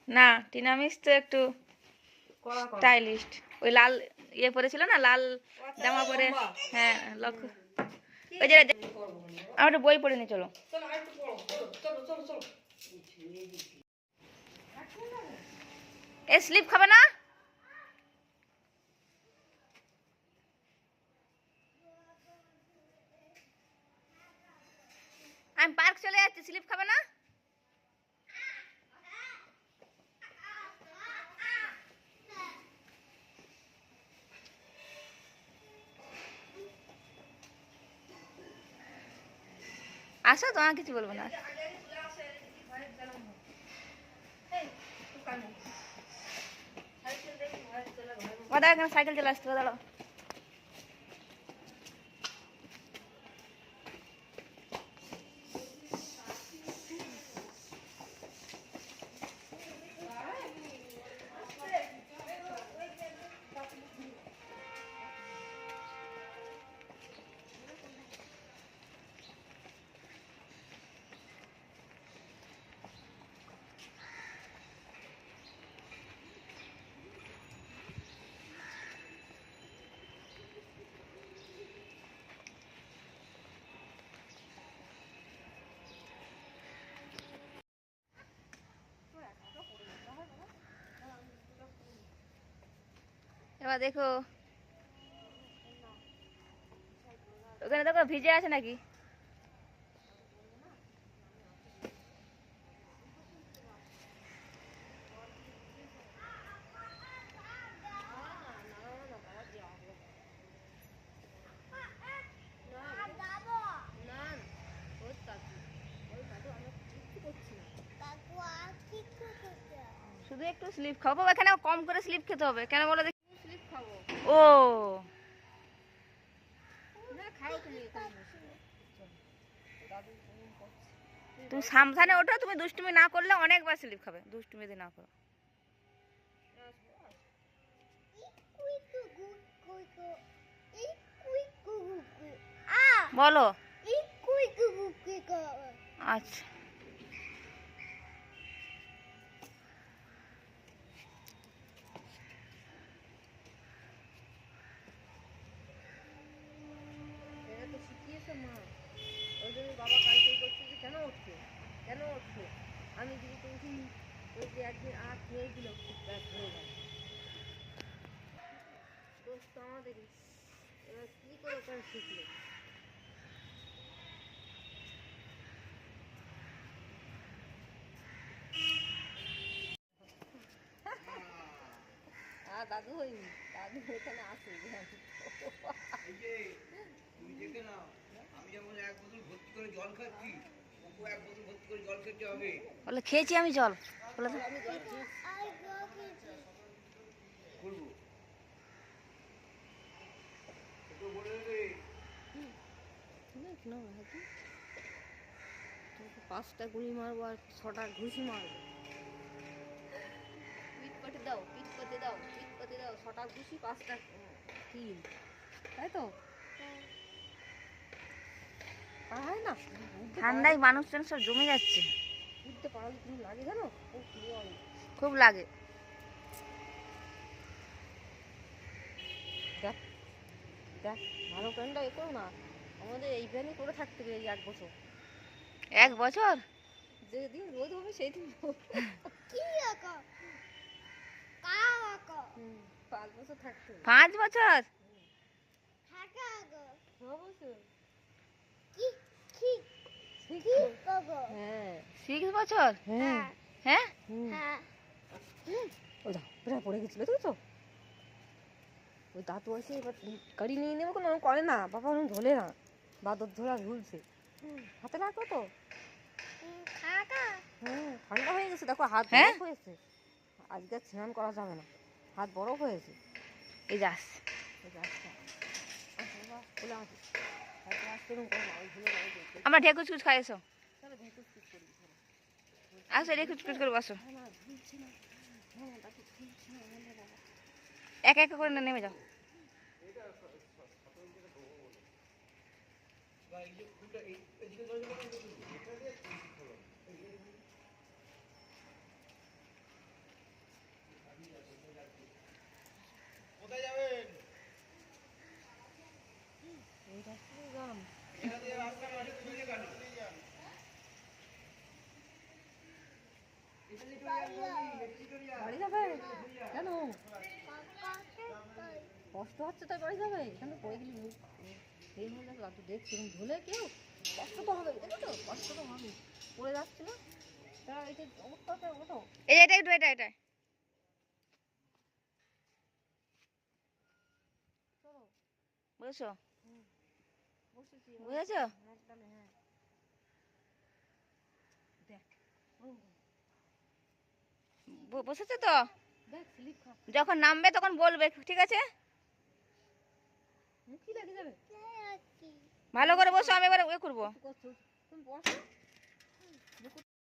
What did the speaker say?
না টিনামিস তো একটু স্টাইলিস্ট, ওই লাল ইয়ে পরেছিল না, লাল জামা পরে। হ্যাঁ লক্ষ্য, ওই যে আমার একটা বই পড়ে নি, চলো। এ স্লিপ খাবে না? আমি পার্ক চলে যাচ্ছি, স্লিপ খাবে না? আসো, তোমার কিছু বলবো না। দাঁড়া, এখানে সাইকেল চলে আসতে, দাঁড়াও। এবার দেখো, ওখানে দেখো ভিজে আছে নাকি। শুধু একটু স্লিপ খাবো, এখানে কম করে স্লিপ খেতে হবে, কেন বলো দেখি। ও তুমি সাবধানে ওঠো, তুমি দুষ্টুমি না করলে অনেকবার স্লিপ খাবে, দুষ্টুমি যদি না করো। বলো। আচ্ছা বাবা কালকে করছে যে কেন উঠছে, কেন উঠছে, আমি যদি তো উঠি, ওই যে একদিন আর খেয়ে দিল, ব্যাস হয়ে গেল, দোষ তো আমাদেরই। এবার কি করে ওখানে শিখলো। আর দাদু হইনি, দাদু এখানে আসে। বলে খেয়েছি আমি জল, বলে তো। পাঁচটা গুলি মারবো আর 6টা ঘুষি মারবো। পিট পটে দাও, পিট পটে দাও, পিট পটে দাও, 6টা ঘুষি 5টা কিল, তাই তো। হয় না, ঠান্ডায় মানুষজন সব জমে যাচ্ছে, উঠতে পারলে তুমি লাগে জানো, খুব লাগে। দেখ দেখ, ভালো প্যান্টটা এ করো না, আমাদের এই প্যান্টই করে থাকতে হবে এই 1 বছর। 1 বছর? যেদিন রোদ হবে সেই দিন 5 বছর থাকতে হবে। 5 বছর? 6 বছর। 6 বছর? হ্যাঁ হ্যাঁ। ওটা পড়ে গেছিল তো, ওই দাঁত বসে এবার গাড়ি নিয়ে নেবো, কোনো করে না বাবা, ওরকম ধরে না, বাদর ধরা ঝুলছে, হাতে লাগলো তো। হ্যাঁ ঠান্ডা হয়ে গেছে, দেখো হাত বরফ হয়েছে, আজকে স্নান করা যাবে না, হাত বরফ হয়েছে। এই যাস, আমরা ঢেকুচ কুচ খাই, এসো আসো, ঢেকুচ কুচ করে বসো, এক এক করে নেমে যাও। বাড়ি যাবে কেন? কষ্ট হচ্ছে তাই বাড়ি যাবে? এখানে পড়ে গেলি মুখ এই হয়ে যাবে। তুই দেখছি ধুলে কেউ কষ্ট তো হবে, দেখো তো কষ্ট তো হবে। পড়ে যাচ্ছিল তা এই যে অবস্থাতে ওঠো। এই এটা একটু এটা এটা চলো বুঝছো? বসেছি বুঝেছো? একদমই। হ্যাঁ দেখ বসেছো তো? দেখ স্লিপ খা। যখন নামবে তখন বলবে, ঠিক আছে? কি লাগে যাবে? ভালো করে বসো, আমি এবার করবো। করছো তুমি বসো।